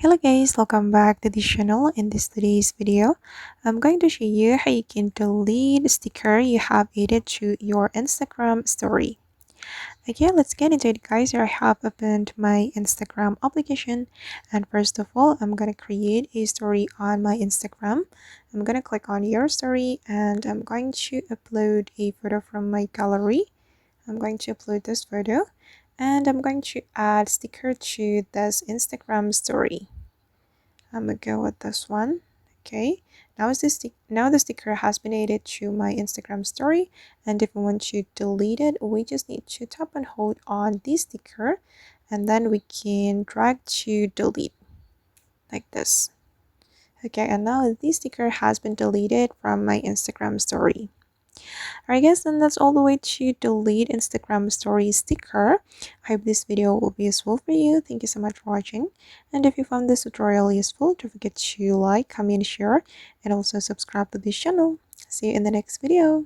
Hello guys, welcome back to the channel. In today's video, I'm going to show you how you can delete a sticker you have added to your Instagram story. Okay, let's get into it guys. Here I have opened my Instagram application, and first of all, I'm going to create a story on my Instagram. I'm going to click on your story and I'm going to upload a photo from my gallery. I'm going to upload this photo and I'm going to add sticker to this Instagram story. I'm gonna go with this one. Okay, now the sticker has been added to my Instagram story, and if we want to delete it, we just need to tap and hold on the sticker, and then we can drag to delete like this. Okay, and now this sticker has been deleted from my Instagram story. Alright guys, and that's all the way to delete Instagram story sticker. I hope this video will be useful for you. Thank you so much for watching. And if you found this tutorial useful, don't forget to like, comment, share, and also subscribe to this channel. See you in the next video.